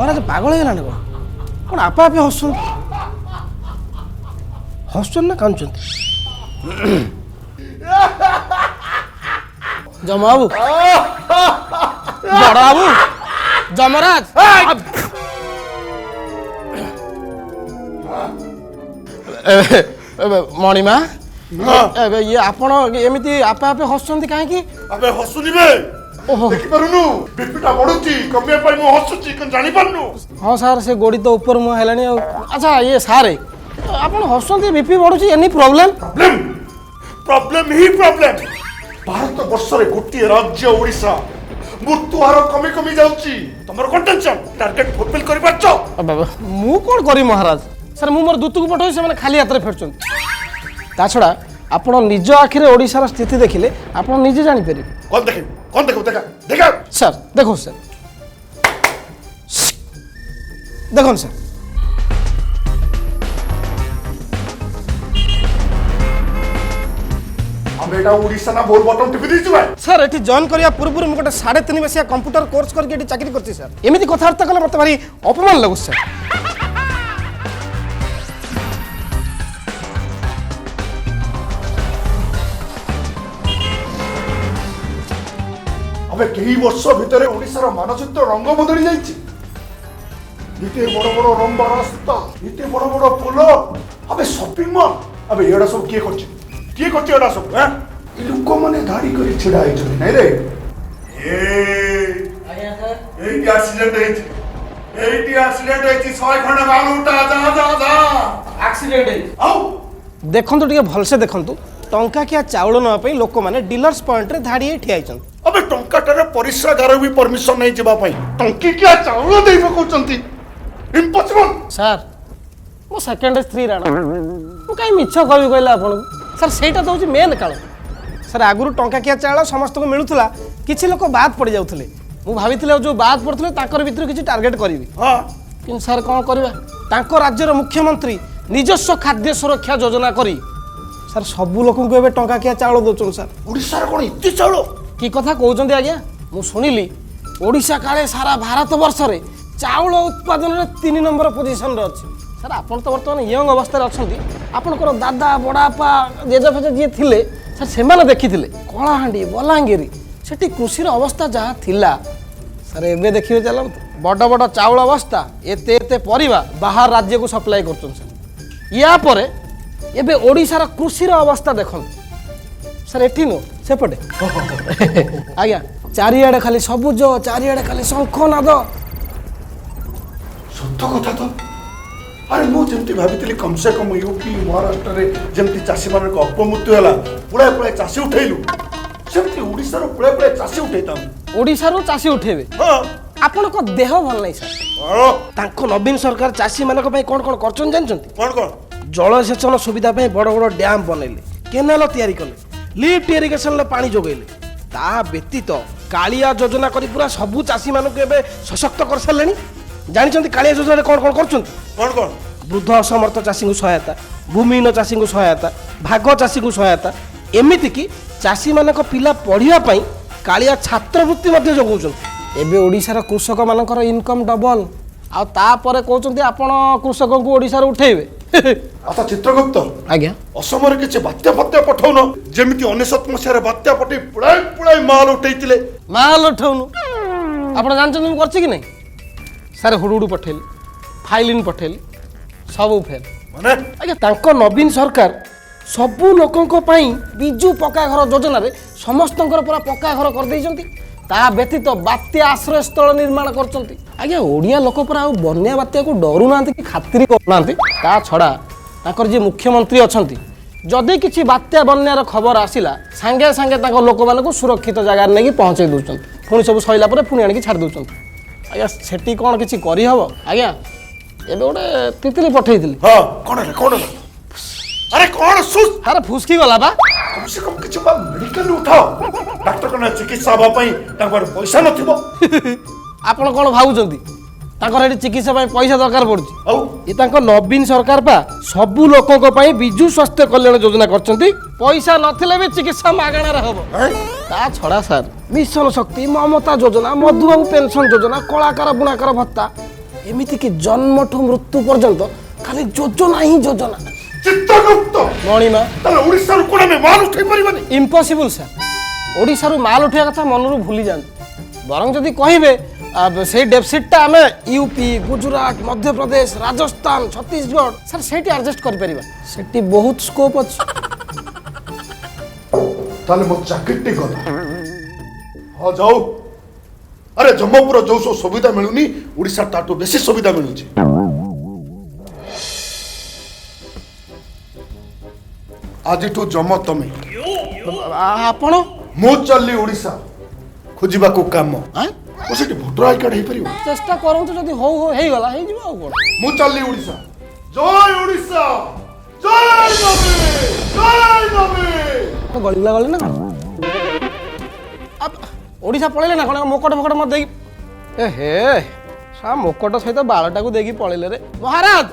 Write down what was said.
महाराज पागल है ना कौन आपे आपे हसुन हसुन ना कांचन जमा बाबू बड़ बाबू जमराज मणिमा ये आपण एमती आपे आपे हसुंती काहे अबे हसुनी बे देखि पारुनु बीपीटा बढ़ुची कमे पाई मु हसुची कन जानि पारुनु हां सर से गोड़ी तो ऊपर मु हेलानी अच्छा ये सारे आपण हसुंती बीपी बढ़ुची एनी प्रॉब्लम प्रॉब्लम ही प्रॉब्लम भारत वर्ष रे गोटी राज्य ओडिसा मृत्यु हार कमी कमी जाउची तमर कोन टेंशन टारगेट फुलफिल करि पाछो बाबा मु कोन करी महाराज सर मु मोर दूत को पठोई से माने खाली हाथ रे फेरचन ता छडा आपण निज आखिरे ओडिसा रा स्थिति देखिले आपण निजे जानि पारि कौन देखो देखा सर देखो सर देखो सर हम बेटा ओडिसा ना बोल बटन टिपि दिछु भाई सर एठी जॉइन करिया पूर्व मु गोटे 3.5 वर्षिया कंप्यूटर कोर्स करके एठी चाकरी करती सर एमिति कथार्थ कले मते भारी अपमान लागु सर अबे कई वर्ष भितर ओडिसा रो मानचित्र रंग बदली जाइछि इते बड़ बड़ रंबा रास्ता इते बड़ बड़ पुल अबे शॉपिंग मॉल अबे एडा सब किए करछि एडा सब हैं ई लोक माने धाड़ी करी छिड़ा आइछ नै रे आया सर एटी एक्सीडेंट हेछि 100 खंड गाल उठा जा एक्सीडेंट है आउ देखंतु टिके भलसे देखंतु टंका किया चाउल न पई लोक माने डीलर्स पॉइंट रे धाड़ी ठिया आइछन अबे टंकाटारे परिश्रागार भी परमिशन नहीं जिबा पई टंकी क्या चाउल देई पकोचंती इम्पॉसिबल सर मो सेकंड 3 राणा मु काई मिछ कहबी कहला आपन सर सेटा तो होची मेन काल सर आगुरु टंका किया चाउल समस्त को मिलुथला किछि लोक बाद पड़ जाउथले मु भाबिथिले जो बाद पड़थले ताकर भितर किछि टारगेट करबी हां किन सर कोन करबा ताको राज्य रो मुख्यमंत्री निजस्व खाद्य सुरक्षा योजना करी सर सबु लोक को एबे टंका किया चाउल दोचन सर ओडिसा रे कोन इत्ती चाउल कि कथा कहउचंदी आज्ञा मु सुनिली ओडिसा काले सारा भारत वर्ष रे चाउल उत्पादन रे 3 नंबर पोजीशन रे अछि सर आपण तो वर्तमान यंग अवस्था रे अछंती आपनकर दादा बड़ापा जेजा फेजा जे थिले सर सेमाने देखिथिले कलाहांडी बलांगीरी सेठी कृषि रो अवस्था जहा थिला सर एबे देखिबे चलो बड़ बड़ चाउल अवस्था एते एते परिबा बाहर राज्य को सप्लाई करछन सर या परे एबे ओडिसा रो कृषि रो अवस्था देखन सर एठी नो सेपटे आज्ञा चारिआडे खाली सबुज चारिआडे खाली शंखनाद सत्य कथा तो अरे मु जेमती भाबितली कम से कम यूपी महाराष्ट्र रे जेमती चासी मानक अपमृत्यु होला पुळे पुळे चासी उठैलु सेमती ओडिसा रो पुळे पुळे चासी उठैताम ओडिसा रो चासी उठेबे हां आपण को देह भल नै सर तांको नवीन सरकार चासी मानक पई कोन कोन करचन जानचंती कोन जलसेचन सुविधा पई बड़ बड़ डैम बनैले केनाल तयारी कले लिफ्ट इरिगेशन ले पानी जोगैले ता व्यतीत कालिया योजना करी पूरा सबु चासी मानक एबे सशक्त कर सरलेनी जानिचंती कालिया योजना रे कोन कोन करचंती कोन वृद्ध असमर्थ चासी को सहायता भूमिहीन चासी को सहायता भाग चासी को सहायता एमिति कि चासी मानक पिला पढ़िया पई कालिया छात्रवृत्ति मध्ये जोगौचंती एबे ओडिसा रो कृषक मानकर इनकम डबल आ ता परे कहउचंती आपण कृषक को ओडिसा रो उठेबे अच्छा चित्रगुप्त आज्ञा असमरे किछ बात्या फत्या पठाउन जेमिति 19 मसिया रे बात्या पठी पुळाई पुळाई माल उठैतिले माल उठाउनु आपण जानचंती मु करछि कि नै सर हुडुडु पठेली फाइलिन पठेली सब फेल माने आज्ञा तांको नवीन सरकार सबु लोकंको पई बिजू पक्का घर योजना रे समस्तंकर पूरा पक्का घर कर दैचंती ता व्यतीत बात्या आश्रय स्थल निर्माण करचंती आज्ञा ओडिया लोक पर आ बन्या बात्या को डरू नांती कि खातिरी करनांती ता छडा ताकर जे मुख्यमंत्री अछंती जदि किछि बात्या बन्यार खबर आसिला सांगे सांगे ताको लोक मानको सुरक्षित जगह नेकी पहुंचे दोचंती पुणी सब सइला पर पुणी आनी छाड़ दोचंती आज्ञा सेठी कोन किछि करि हबो आज्ञा एबे ओडे तितली पठेइथिली हां कोन अरे कौन सुस अरे फुसकी गला बा कम से कम किछ बा मेडिकल उठाओ डॉक्टर कना चिकित्सा बा पई ताकर पैसा नथिबो आपण कोन भाउचंती ताकर एठी चिकित्सा पई पैसा दरकार पड़ुची औ ई तांको नवीन सरकार पा सबु लोकको पई बिजू स्वास्थ्य कल्याण योजना करचंती पैसा नथिले भी चिकित्सा मागणा रे हबो ता छडा सर मिशन शक्ति ममता योजना मधुबाबू पेंशन योजना कलाकार बुणाकार भत्ता ଏମିତି କି ଜନ୍ମଠୁ ମୃତ୍ୟୁ ପର୍ଯ୍ୟନ୍ତ ଖାଲି ଯୋଜନା ହିଁ ଯୋଜନା। ଚିତ୍ରଗୁପ୍ତ ମଣିମା ତାହେଲେ ଓଡ଼ିଶାରୁ କୋଣ ଆମେ ମାଲ ଉଠେଇ ପାରିବାନି? Impossible sir. ଓଡ଼ିଶାରୁ ମାଲ ଉଠିବା କଥା ମନରୁ ଭୁଲି ଯାଆନ୍ତୁ। ବରଂ ଯଦି କହିବେ ସେଇ ଡେଫିସିଟ୍ଟା ଆମେ ୟୁପି, ଗୁଜୁରାଟ, ମଧ୍ୟପ୍ରଦେଶ, ରାଜସ୍ଥାନ, ଛତିଶଗଡ଼ ସାର୍ ସେଇଠି ଆଡ଼ଜଷ୍ଟ କରିପାରିବା। ସେଠି ବହୁତ ସ୍କୋପ୍ ଅଛି। ତାହେଲେ ମୋ ଚାକିରିଟି ଗଲା। ହଁ ଯାଉ। ଆରେ ଜମ୍ମପୁର ଯୋଉ ସବୁ ସୁବିଧା ମିଳୁନି ଓଡ଼ିଶା ତାଠୁ ବେଶୀ ସୁବିଧା ମିଳୁଛି। ଆଜିଠୁ ଜମ ତମେ। ଆପଣ ମୁଁ ଚାଲିଲି ଓଡ଼ିଶା ଖୋଜିବାକୁ କାମ। ଓ ସେଠି ଭୋଟର ଆଇ କାର୍ଡ ହେଇପାରିବ? ଚେଷ୍ଟା କରନ୍ତୁ, ଯଦି ହଉ ହଉ ହେଇଗଲା ହେଇଯିବ ଆଉ କ'ଣ। ମୁଁ ଚାଲିଲି ଓଡ଼ିଶା। ଜୟ ଓଡ଼ିଶା, ଜୟ ନବୀନ, ଜୟ ନବୀନ। ଗଳିଲା ଗଳି ନା କ'ଣ? ଓଡ଼ିଶା ପଳେଇଲେ ନା କ'ଣ? ମୋକଟ ଫୋକଟ ମତେ ଦେଇକି ଏ ହେ ସା ମୋକଟ ସହିତ ବାଳଟାକୁ ଦେଇକି ପଳେଇଲେ ରେ ମହାରାଜ।